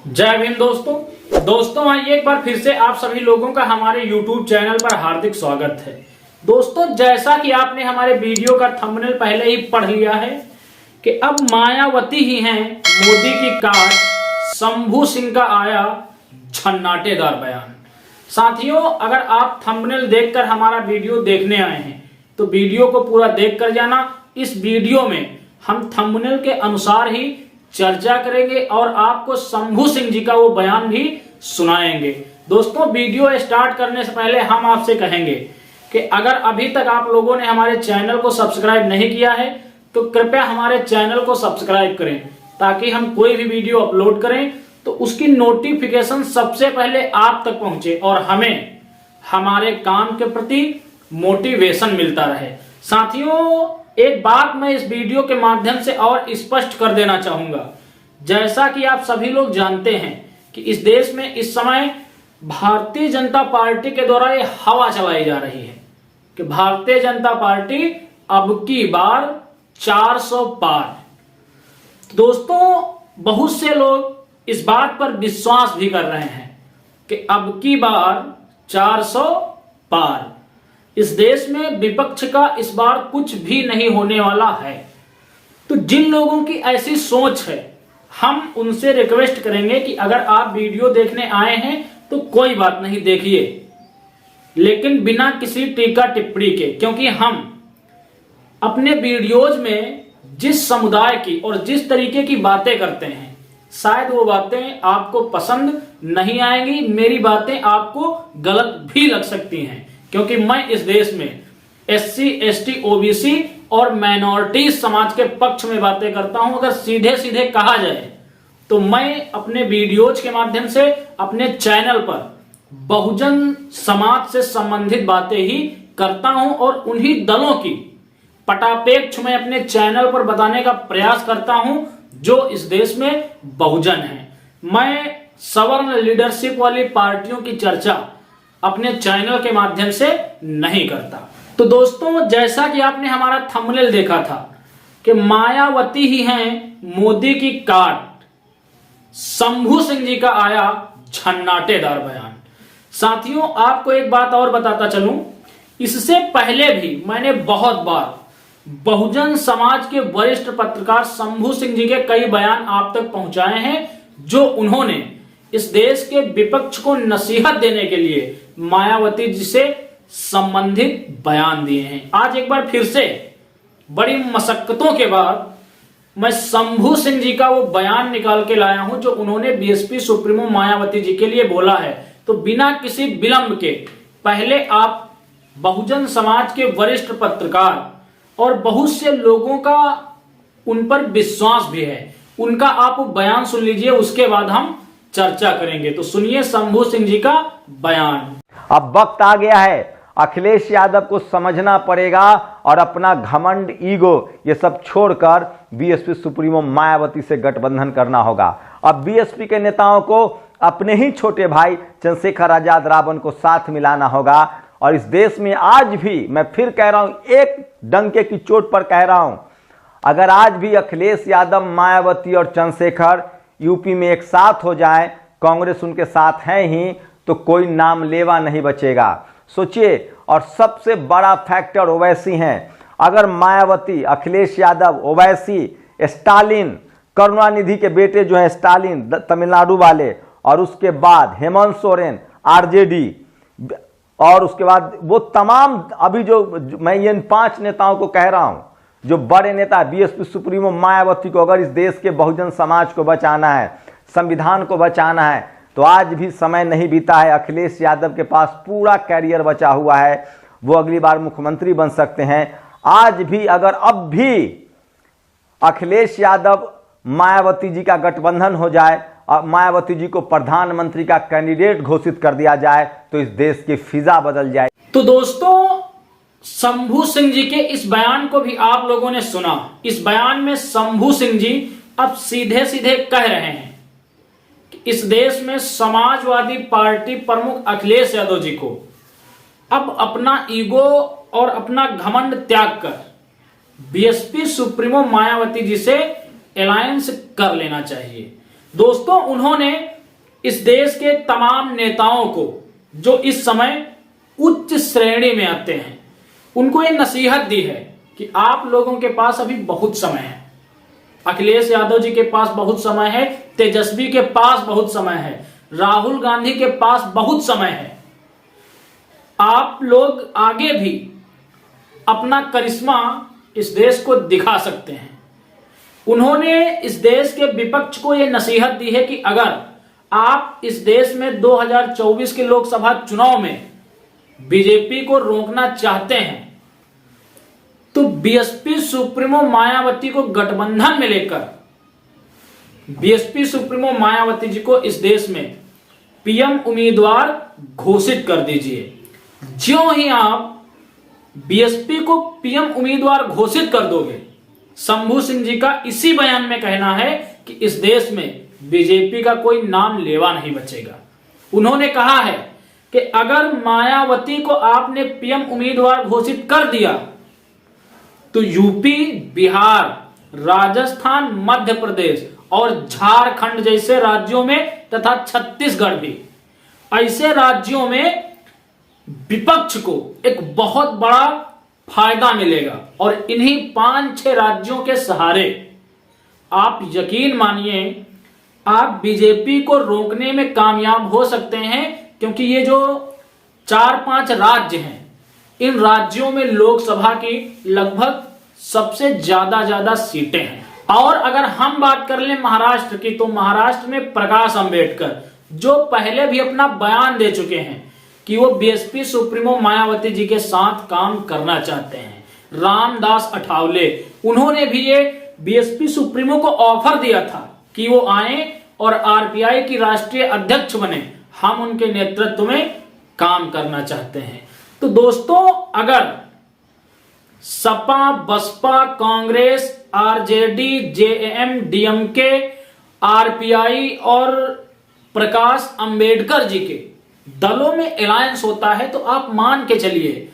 जय भीम दोस्तों आइए एक बार फिर से आप सभी लोगों का हमारे YouTube चैनल पर हार्दिक स्वागत है। दोस्तों, जैसा कि आपने हमारे वीडियो का थंबनेल पहले ही पढ़ लिया है कि अब मायावती ही हैं मोदी की काट, शंभू सिंह का आया झन्नाटेदार बयान। साथियों, अगर आप थंबनेल देखकर हमारा वीडियो देखने आए हैं तो वीडियो को पूरा देख कर जाना। इस वीडियो में हम थंबनेल के अनुसार ही चर्चा करेंगे और आपको शंभू सिंह जी का वो बयान भी सुनाएंगे। दोस्तों, वीडियो स्टार्ट करने से पहले हम आपसे कहेंगे कि अगर अभी तक आप लोगों ने हमारे चैनल को सब्सक्राइब नहीं किया है तो कृपया हमारे चैनल को सब्सक्राइब करें, ताकि हम कोई भी वीडियो अपलोड करें तो उसकी नोटिफिकेशन सबसे पहले आप तक पहुंचे और हमें हमारे काम के प्रति मोटिवेशन मिलता रहे। साथियों, एक बात मैं इस वीडियो के माध्यम से और स्पष्ट कर देना चाहूंगा। जैसा कि आप सभी लोग जानते हैं कि इस देश में इस समय भारतीय जनता पार्टी के द्वारा ये हवा चलाई जा रही है कि भारतीय जनता पार्टी अब की बार 400 पार। दोस्तों, बहुत से लोग इस बात पर विश्वास भी कर रहे हैं कि अब की बार 400 पार। इस देश में विपक्ष का इस बार कुछ भी नहीं होने वाला है। तो जिन लोगों की ऐसी सोच है, हम उनसे रिक्वेस्ट करेंगे कि अगर आप वीडियो देखने आए हैं तो कोई बात नहीं, देखिए, लेकिन बिना किसी टीका टिप्पणी के, क्योंकि हम अपने वीडियोज में जिस समुदाय की और जिस तरीके की बातें करते हैं, शायद वो बातें आपको पसंद नहीं आएंगी। मेरी बातें आपको गलत भी लग सकती हैं, क्योंकि मैं इस देश में SC, ST, OBC और माइनॉरिटी समाज के पक्ष में बातें करता हूं। अगर सीधे सीधे कहा जाए तो मैं अपने वीडियोज के माध्यम से अपने चैनल पर बहुजन समाज से संबंधित बातें ही करता हूं और उन्हीं दलों की पटापेक्ष में अपने चैनल पर बताने का प्रयास करता हूं जो इस देश में बहुजन है। मैं सवर्ण लीडरशिप वाली पार्टियों की चर्चा अपने चैनल के माध्यम से नहीं करता। तो दोस्तों, जैसा कि आपने हमारा थंबनेल देखा था कि मायावती ही हैं मोदी की काट, शंभू सिंह जी का आया झन्नाटेदार बयान। साथियों, आपको एक बात और बताता चलूं, इससे पहले भी मैंने बहुत बार बहुजन समाज के वरिष्ठ पत्रकार शंभू सिंह जी के कई बयान आप तक पहुंचाए हैं, जो उन्होंने इस देश के विपक्ष को नसीहत देने के लिए मायावती जी से संबंधित बयान दिए हैं। आज एक बार फिर से बड़ी मशक्कतों के बाद मैं शंभू सिंह जी का वो बयान निकाल के लाया हूं जो उन्होंने बीएसपी सुप्रीमो मायावती जी के लिए बोला है। तो बिना किसी विलंब के पहले आप बहुजन समाज के वरिष्ठ पत्रकार और बहुत से लोगों का उन पर विश्वास भी है, उनका आप बयान सुन लीजिए, उसके बाद हम चर्चा करेंगे। तो सुनिए शंभू सिंह जी का बयान। अब वक्त आ गया है, अखिलेश यादव को समझना पड़ेगा और अपना घमंड, ईगो ये सब छोड़कर बीएसपी सुप्रीमो मायावती से गठबंधन करना होगा। अब बीएसपी के नेताओं को अपने ही छोटे भाई चंद्रशेखर आजाद रावण को साथ मिलाना होगा। और इस देश में आज भी, मैं फिर कह रहा हूं, एक डंके की चोट पर कह रहा हूं, अगर आज भी अखिलेश यादव, मायावती और चंद्रशेखर यूपी में एक साथ हो जाए, कांग्रेस उनके साथ है ही, तो कोई नाम लेवा नहीं बचेगा। सोचिए, और सबसे बड़ा फैक्टर ओवैसी हैं। अगर मायावती, अखिलेश यादव, ओवैसी, स्टालिन, करुणानिधि के बेटे जो हैं स्टालिन तमिलनाडु वाले, और उसके बाद हेमंत सोरेन RJD, और उसके बाद वो तमाम, अभी जो मैं इन 5 नेताओं को कह रहा हूं, जो बड़े नेता बीएसपी सुप्रीमो मायावती को अगर इस देश के बहुजन समाज को बचाना है, संविधान को बचाना है, तो आज भी समय नहीं बीता है। अखिलेश यादव के पास पूरा कैरियर बचा हुआ है, वो अगली बार मुख्यमंत्री बन सकते हैं। आज भी अगर अब भी अखिलेश यादव, मायावती जी का गठबंधन हो जाए और मायावती जी को प्रधानमंत्री का कैंडिडेट घोषित कर दिया जाए, तो इस देश की फिजा बदल जाए। तो दोस्तों, शंभू सिंह जी के इस बयान को भी आप लोगों ने सुना। इस बयान में शंभू सिंह जी अब सीधे सीधे कह रहे हैं कि इस देश में समाजवादी पार्टी प्रमुख अखिलेश यादव जी को अब अपना ईगो और अपना घमंड त्याग कर बीएसपी सुप्रीमो मायावती जी से अलायंस कर लेना चाहिए। दोस्तों, उन्होंने इस देश के तमाम नेताओं को जो इस समय उच्च श्रेणी में आते हैं, उनको ये नसीहत दी है कि आप लोगों के पास अभी बहुत समय है। अखिलेश यादव जी के पास बहुत समय है, तेजस्वी के पास बहुत समय है, राहुल गांधी के पास बहुत समय है। आप लोग आगे भी अपना करिश्मा इस देश को दिखा सकते हैं। उन्होंने इस देश के विपक्ष को यह नसीहत दी है कि अगर आप इस देश में 2024 के लोकसभा चुनाव में बीजेपी को रोकना चाहते हैं तो बीएसपी सुप्रीमो मायावती को गठबंधन में लेकर बीएसपी सुप्रीमो मायावती जी को इस देश में पीएम उम्मीदवार घोषित कर दीजिए। ज्यों ही आप बीएसपी को पीएम उम्मीदवार घोषित कर दोगे, शंभू सिंह जी का इसी बयान में कहना है कि इस देश में बीजेपी का कोई नाम लेवा नहीं बचेगा। उन्होंने कहा है कि अगर मायावती को आपने पीएम उम्मीदवार घोषित कर दिया तो यूपी, बिहार, राजस्थान, मध्य प्रदेश और झारखंड जैसे राज्यों में तथा छत्तीसगढ़ भी, ऐसे राज्यों में विपक्ष को एक बहुत बड़ा फायदा मिलेगा और इन्हीं 5-6 राज्यों के सहारे आप यकीन मानिए आप बीजेपी को रोकने में कामयाब हो सकते हैं, क्योंकि ये जो 4-5 राज्य हैं, इन राज्यों में लोकसभा की लगभग सबसे ज्यादा सीटें हैं। और अगर हम बात कर लें महाराष्ट्र की, तो महाराष्ट्र में प्रकाश अंबेडकर जो पहले भी अपना बयान दे चुके हैं कि वो बीएसपी सुप्रीमो मायावती जी के साथ काम करना चाहते हैं। रामदास अठावले, उन्होंने भी ये बीएसपी सुप्रीमो को ऑफर दिया था कि वो आए और आरपीआई की राष्ट्रीय अध्यक्ष बने, हम उनके नेतृत्व में काम करना चाहते हैं। तो दोस्तों, अगर सपा, बसपा, कांग्रेस, आरजेडी, जेएम, डीएमके, आरपीआई और प्रकाश अंबेडकर जी के दलों में अलायंस होता है तो आप मान के चलिए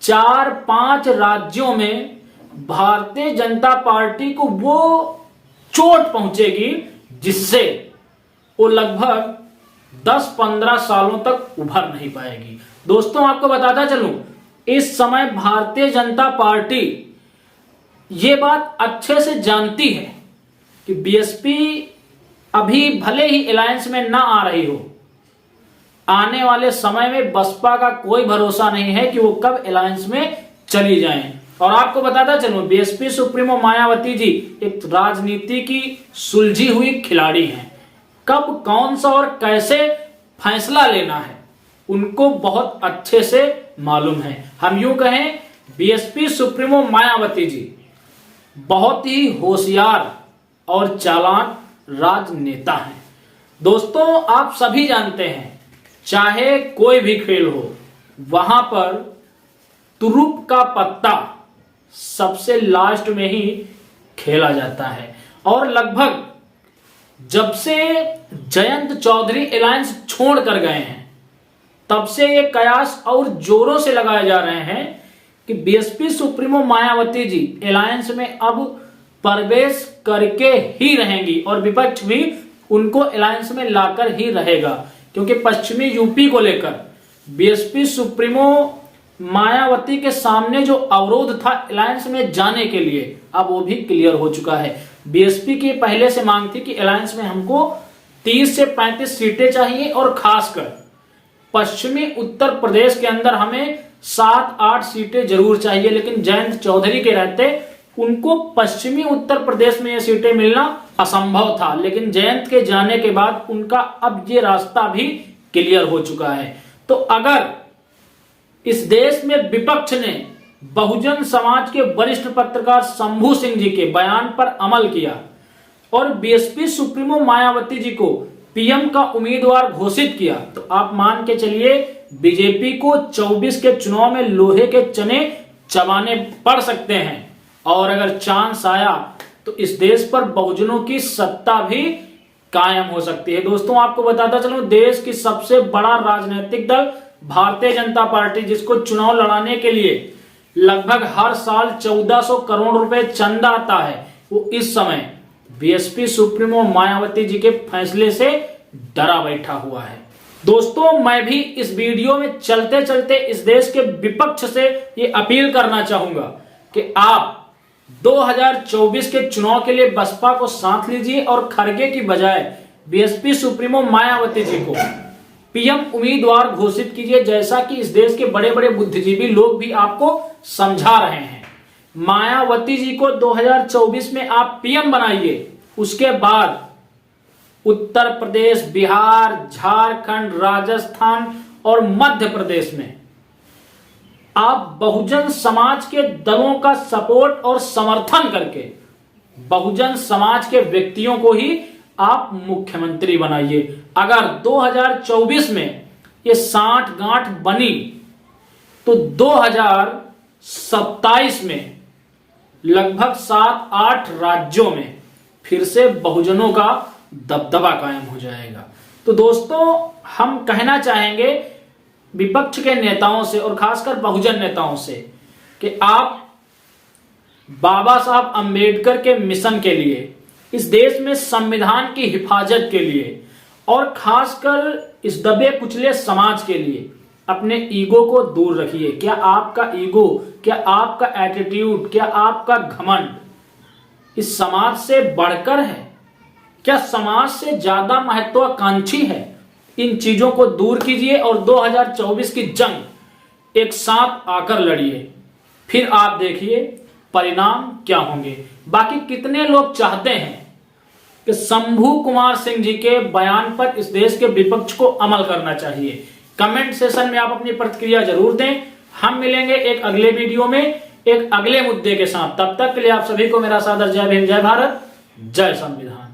4-5 राज्यों में भारतीय जनता पार्टी को वो चोट पहुंचेगी जिससे वो लगभग 10-15 सालों तक उभर नहीं पाएगी। दोस्तों, आपको बताता चलूं, इस समय भारतीय जनता पार्टी ये बात अच्छे से जानती है कि बीएसपी अभी भले ही अलायंस में ना आ रही हो, आने वाले समय में बसपा का कोई भरोसा नहीं है कि वो कब अलायंस में चली जाएं। और आपको बताता चलूं, बीएसपी सुप्रीमो मायावती जी एक राजनीति की सुलझी हुई खिलाड़ी हैं। कब कौन सा और कैसे फैसला लेना है उनको बहुत अच्छे से मालूम है। हम यूं कहें, बीएसपी सुप्रीमो मायावती जी बहुत ही होशियार और चालाक राजनेता हैं। दोस्तों, आप सभी जानते हैं, चाहे कोई भी खेल हो, वहां पर तुरुप का पत्ता सबसे लास्ट में ही खेला जाता है। और लगभग जब से जयंत चौधरी अलायंस छोड़ कर गए हैं, तब से ये कयास और जोरों से लगाए जा रहे हैं कि BSP supremo Mayawati ji alliance में अब प्रवेश करके ही रहेंगी और विपक्ष भी उनको अलायंस में लाकर ही रहेगा, क्योंकि पश्चिमी यूपी को लेकर बीएसपी सुप्रीमो मायावती के सामने जो अवरोध था अलायंस में जाने के लिए, अब वो भी क्लियर हो चुका है। बीएसपी की पहले से मांग थी कि अलायंस में हमको 30 से 35 सीटें चाहिए और खासकर पश्चिमी उत्तर प्रदेश के अंदर हमें 7-8 सीटें जरूर चाहिए, लेकिन जयंत चौधरी के रहते उनको पश्चिमी उत्तर प्रदेश में ये सीटें मिलना असंभव था। लेकिन जयंत के जाने के बाद उनका अब ये रास्ता भी क्लियर हो चुका है। तो अगर इस देश में विपक्ष ने बहुजन समाज के वरिष्ठ पत्रकार शंभू सिंह जी के बयान पर अमल किया और बीएसपी सुप्रीमो मायावती जी को पीएम का उम्मीदवार घोषित किया, तो आप मान के चलिए बीजेपी को 24 के चुनाव में लोहे के चने चबाने पड़ सकते हैं। और अगर चांस आया तो इस देश पर बहुजनों की सत्ता भी कायम हो सकती है। दोस्तों, आपको बताता चलूं, देश की सबसे बड़ा राजनीतिक दल भारतीय जनता पार्टी, जिसको चुनाव लड़ाने के लिए लगभग हर साल 1400 करोड़ रुपए चंदा आता है, वो इस समय बीएसपी सुप्रीमो मायावती जी के फैसले से डरा बैठा हुआ है। दोस्तों, मैं भी इस वीडियो में चलते चलते इस देश के विपक्ष से ये अपील करना चाहूंगा कि आप 2024 के चुनाव के लिए बसपा को साथ लीजिए और खड़गे की बजाय बीएसपी सुप्रीमो मायावती जी को पीएम उम्मीदवार घोषित कीजिए, जैसा कि इस देश के बड़े बड़े बुद्धिजीवी लोग भी आपको समझा रहे हैं। मायावती जी को 2024 में आप पीएम बनाइए, उसके बाद उत्तर प्रदेश, बिहार, झारखंड, राजस्थान और मध्य प्रदेश में आप बहुजन समाज के दलों का सपोर्ट और समर्थन करके बहुजन समाज के व्यक्तियों को ही आप मुख्यमंत्री बनाइए। अगर 2024 में ये साठ गांठ बनी तो 2027 में लगभग 7-8 राज्यों में फिर से बहुजनों का दबदबा कायम हो जाएगा। तो दोस्तों, हम कहना चाहेंगे विपक्ष के नेताओं से और खासकर बहुजन नेताओं से कि आप बाबा साहब अंबेडकर के मिशन के लिए, इस देश में संविधान की हिफाजत के लिए और खासकर इस दबे कुचले समाज के लिए अपने ईगो को दूर रखिए। क्या आपका ईगो, क्या आपका एटीट्यूड, क्या आपका घमंड इस समाज से बढ़कर है? क्या समाज से ज्यादा महत्वाकांक्षी है? इन चीजों को दूर कीजिए और 2024 की जंग एक साथ आकर लड़िए, फिर आप देखिए परिणाम क्या होंगे। बाकी कितने लोग चाहते हैं कि शंभू कुमार सिंह जी के बयान पर इस देश के विपक्ष को अमल करना चाहिए? कमेंट सेशन में आप अपनी प्रतिक्रिया जरूर दें। हम मिलेंगे एक अगले वीडियो में एक अगले मुद्दे के साथ। तब तक के लिए आप सभी को मेरा सादर जय भीम, जय भारत, जय संविधान।